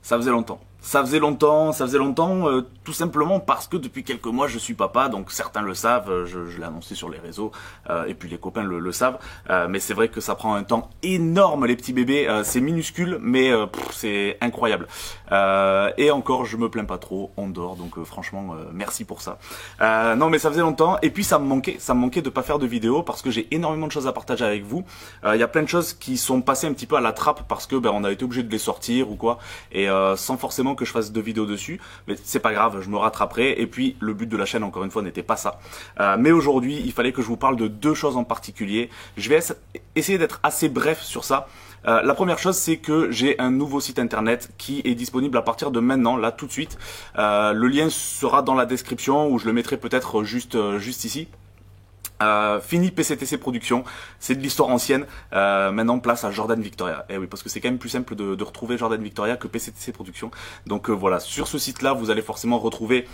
Ça faisait longtemps. Tout simplement parce que depuis quelques mois je suis papa, donc certains le savent, je l'ai annoncé sur les réseaux, et puis les copains le savent, mais c'est vrai que ça prend un temps énorme les petits bébés, c'est minuscule, mais c'est incroyable. Et encore, je me plains pas trop, on dort, donc franchement, merci pour ça. Non mais ça faisait longtemps, et puis ça me manquait de pas faire de vidéos, parce que j'ai énormément de choses à partager avec vous. Il y a plein de choses qui sont passées un petit peu à la trappe, parce que on a été obligé de les sortir ou quoi, et sans forcément que je fasse de vidéos dessus, mais c'est pas grave, je me rattraperai. Et puis le but de la chaîne, encore une fois, n'était pas ça. Mais aujourd'hui, il fallait que je vous parle de deux choses en particulier. Je vais essayer d'être assez bref sur ça. La première chose, c'est que j'ai un nouveau site internet qui est disponible à partir de maintenant, là tout de suite. Le lien sera dans la description, ou je le mettrai peut-être juste ici. Fini PCTC Productions, c'est de l'histoire ancienne. Maintenant place à Jordan Victoria. Et oui, parce que c'est quand même plus simple de retrouver Jordan Victoria que PCTC Productions. Donc voilà, sur ce site-là, vous allez forcément retrouver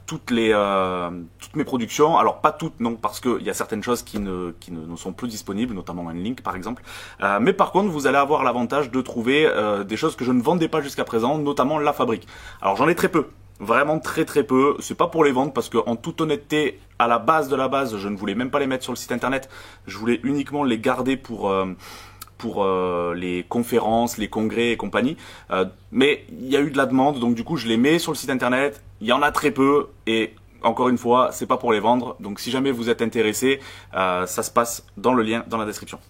toutes mes productions. Alors pas toutes, non, parce qu'il y a certaines choses qui ne sont plus disponibles, notamment un link par exemple. Mais par contre, vous allez avoir l'avantage de trouver des choses que je ne vendais pas jusqu'à présent, notamment la fabrique. Alors j'en ai très peu. Vraiment très peu, c'est pas pour les vendre parce que en toute honnêteté, à la base de la base, je ne voulais même pas les mettre sur le site internet, je voulais uniquement les garder pour les conférences, les congrès et compagnie, mais il y a eu de la demande, donc du coup je les mets sur le site internet, il y en a très peu et encore une fois, c'est pas pour les vendre, donc si jamais vous êtes intéressé, ça se passe dans le lien dans la description.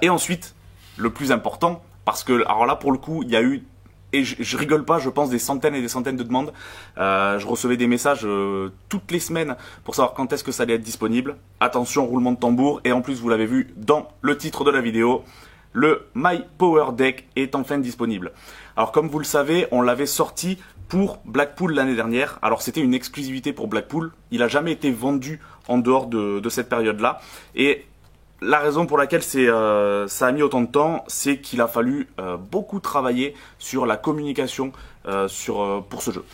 Et ensuite, le plus important, parce que alors là pour le coup, il y a eu et je rigole pas, je pense des centaines et des centaines de demandes. Je recevais des messages toutes les semaines pour savoir quand est-ce que ça allait être disponible. Attention, roulement de tambour. Et en plus, vous l'avez vu dans le titre de la vidéo, le My Power Deck est enfin disponible. Alors comme vous le savez, on l'avait sorti pour Blackpool l'année dernière. Alors c'était une exclusivité pour Blackpool. Il n'a jamais été vendu en dehors de cette période-là. Et la raison pour laquelle ça a mis autant de temps, c'est qu'il a fallu beaucoup travailler sur la communication pour ce jeu.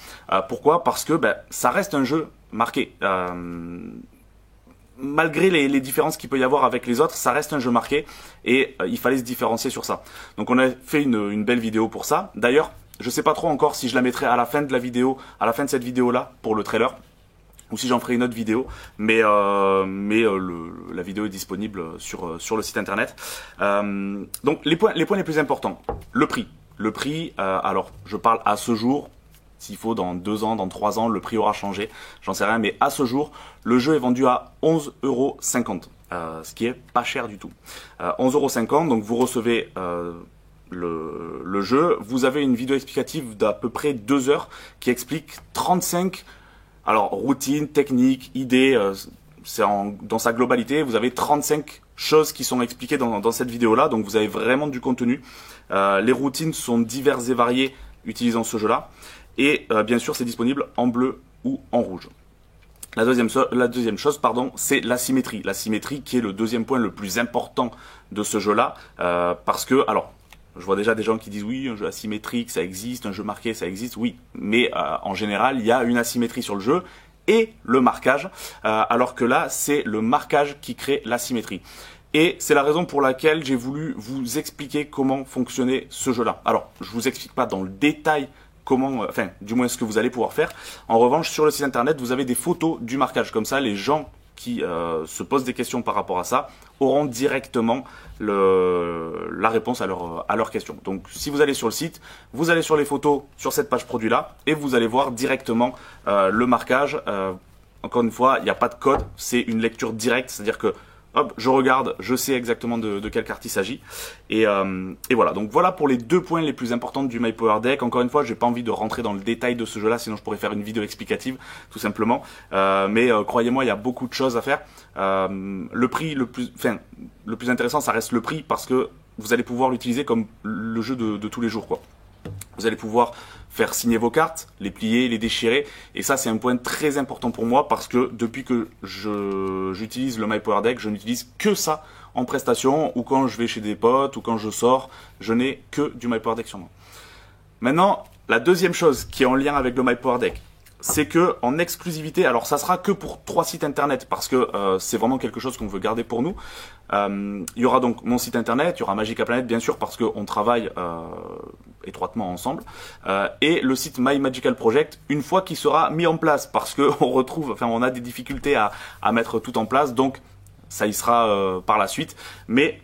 Pourquoi? Parce que ça reste un jeu marqué. Malgré les différences qu'il peut y avoir avec les autres, ça reste un jeu marqué et il fallait se différencier sur ça. Donc on a fait une belle vidéo pour ça. D'ailleurs, je sais pas trop encore si je la mettrai à la fin de la vidéo, à la fin de cette vidéo-là pour le trailer, ou si j'en ferai une autre vidéo, mais la vidéo est disponible sur le site internet. Donc les points les plus importants, le prix. Alors je parle à ce jour, s'il faut dans 2 ans, dans 3 ans, le prix aura changé, j'en sais rien, mais à ce jour, le jeu est vendu à 11,50 €, ce qui est pas cher du tout. 11,50 €, donc vous recevez le jeu, vous avez une vidéo explicative d'à peu près 2 heures qui explique 35 routine, technique, idée, dans sa globalité, vous avez 35 choses qui sont expliquées dans cette vidéo-là, donc vous avez vraiment du contenu. Les routines sont diverses et variées utilisant ce jeu-là, et bien sûr c'est disponible en bleu ou en rouge. La deuxième chose, c'est la symétrie. La symétrie qui est le deuxième point le plus important de ce jeu-là, parce que, je vois déjà des gens qui disent oui, un jeu asymétrique, ça existe, un jeu marqué, ça existe, oui. Mais en général, il y a une asymétrie sur le jeu et le marquage, alors que là, c'est le marquage qui crée l'asymétrie. Et c'est la raison pour laquelle j'ai voulu vous expliquer comment fonctionnait ce jeu-là. Alors, je vous explique pas dans le détail comment, enfin, du moins ce que vous allez pouvoir faire. En revanche, sur le site internet, vous avez des photos du marquage. Comme ça, les gens qui se posent des questions par rapport à ça auront directement la réponse à leurs questions. Donc si vous allez sur le site, vous allez sur les photos sur cette page produit là et vous allez voir directement le marquage. Encore une fois, il n'y a pas de code, c'est une lecture directe, c'est-à-dire que hop, je regarde, je sais exactement de quelle carte il s'agit. Et voilà, donc voilà pour les 2 points les plus importants du My Power Deck. Encore une fois, j'ai pas envie de rentrer dans le détail de ce jeu-là, sinon je pourrais faire une vidéo explicative, tout simplement. Mais croyez-moi, il y a beaucoup de choses à faire. Le prix le plus intéressant, ça reste le prix, parce que vous allez pouvoir l'utiliser comme le jeu de tous les jours, quoi. Vous allez pouvoir faire signer vos cartes, les plier, les déchirer. Et ça, c'est un point très important pour moi parce que depuis que j'utilise le My Power Deck, je n'utilise que ça en prestation ou quand je vais chez des potes ou quand je sors. Je n'ai que du My Power Deck sur moi. Maintenant, la deuxième chose qui est en lien avec le My Power Deck, c'est que en exclusivité, alors ça sera que pour 3 sites internet parce que c'est vraiment quelque chose qu'on veut garder pour nous. Il y aura donc mon site internet, il y aura Magica Planet bien sûr parce qu'on travaille étroitement ensemble, et le site My Magical Project une fois qu'il sera mis en place, parce que on a des difficultés à mettre tout en place, donc ça y sera par la suite. Mais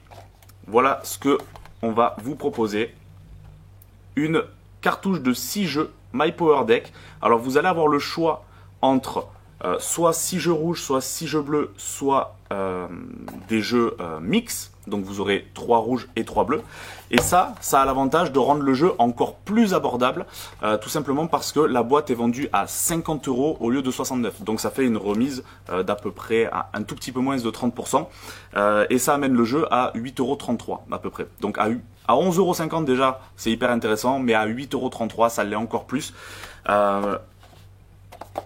voilà ce que on va vous proposer. Une cartouche de 6 jeux My Power Deck. Alors vous allez avoir le choix entre soit 6 jeux rouges, soit 6 jeux bleus, soit des jeux mix. Donc vous aurez 3 rouges et 3 bleus. Et ça a l'avantage de rendre le jeu encore plus abordable, tout simplement parce que la boîte est vendue à 50 € au lieu de 69. Donc ça fait une remise d'à peu près un tout petit peu moins de 30%. Et ça amène le jeu à 8,33 € à peu près. Donc à 11,50 € déjà, c'est hyper intéressant, mais à 8,33 €, ça l'est encore plus.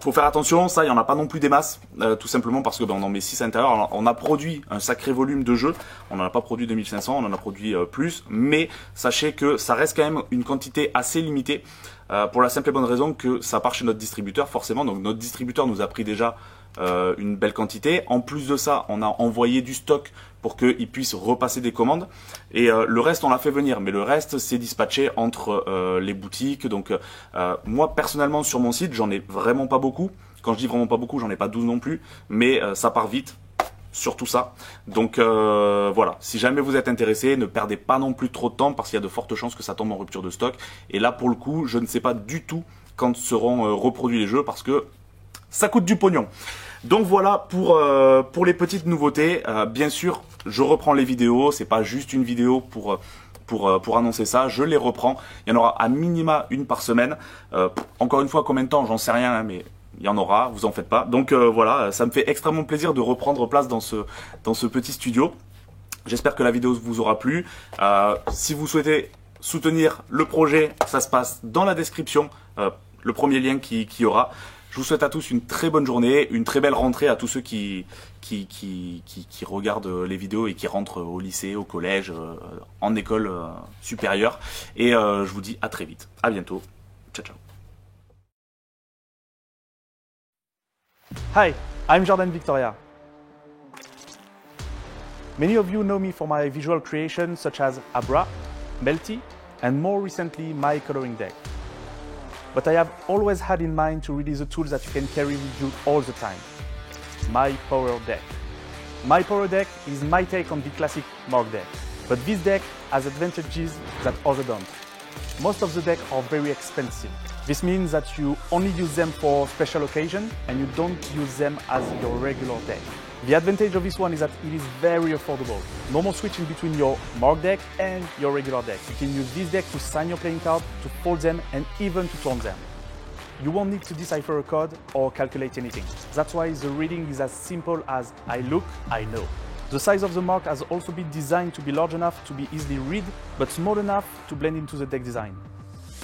Faut faire attention, ça, il n'y en a pas non plus des masses, tout simplement parce que on en met 6 à l'intérieur. Alors, on a produit un sacré volume de jeux, on n'en a pas produit 2500, on en a produit plus, mais sachez que ça reste quand même une quantité assez limitée, pour la simple et bonne raison que ça part chez notre distributeur forcément. Donc notre distributeur nous a pris déjà une belle quantité. En plus de ça, on a envoyé du stock pour qu'ils puissent repasser des commandes. Et le reste, on l'a fait venir. Mais le reste, c'est dispatché entre les boutiques. Donc moi, personnellement, sur mon site, j'en ai vraiment pas beaucoup. Quand je dis vraiment pas beaucoup, j'en ai pas 12 non plus. Mais ça part vite. Surtout ça. Donc voilà, si jamais vous êtes intéressé, ne perdez pas non plus trop de temps parce qu'il y a de fortes chances que ça tombe en rupture de stock. Et là, pour le coup, je ne sais pas du tout quand seront reproduits les jeux parce que ça coûte du pognon. Donc voilà pour les petites nouveautés. Bien sûr, je reprends les vidéos. C'est pas juste une vidéo pour annoncer ça. Je les reprends. Il y en aura à minima une par semaine. Encore une fois, combien de temps, j'en sais rien, hein, mais il y en aura, vous en faites pas. Donc voilà, ça me fait extrêmement plaisir de reprendre place dans ce petit studio. J'espère que la vidéo vous aura plu. Si vous souhaitez soutenir le projet, ça se passe dans la description. Le premier lien qui y aura. Je vous souhaite à tous une très bonne journée, une très belle rentrée à tous ceux qui regardent les vidéos et qui rentrent au lycée, au collège, en école supérieure. Et je vous dis à très vite. À bientôt. Ciao, ciao. Hi, I'm Jordan Victoria. Many of you know me for my visual creations such as Abra, Melty, and more recently my coloring deck. But I have always had in mind to release a tool that you can carry with you all the time. My Power Deck. My Power Deck is my take on the classic Mark deck, but this deck has advantages that others don't. Most of the decks are very expensive. This means that you only use them for special occasions and you don't use them as your regular deck. The advantage of this one is that it is very affordable. No more switching between your Mark deck and your regular deck. You can use this deck to sign your playing card, to fold them, and even to turn them. You won't need to decipher a code or calculate anything. That's why the reading is as simple as I look, I know. The size of the mark has also been designed to be large enough to be easily read, but small enough to blend into the deck design.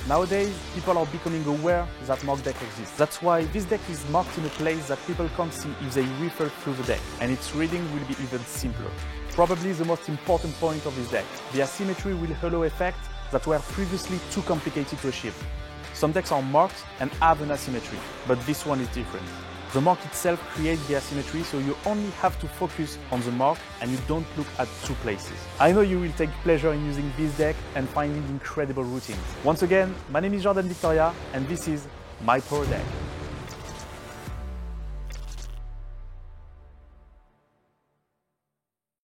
Nowadays, people are becoming aware that mark deck exists. That's why this deck is marked in a place that people can't see if they refer through the deck, and its reading will be even simpler. Probably the most important point of this deck, the asymmetry will allow effects that were previously too complicated to achieve. Some decks are marked and have an asymmetry, but this one is different. The mark itself creates the asymmetry, so you only have to focus on the mark and you don't look at two places. I know you will take pleasure in using this deck and finding incredible routines. Once again, my name is Jordan Victoria and this is My Power Deck.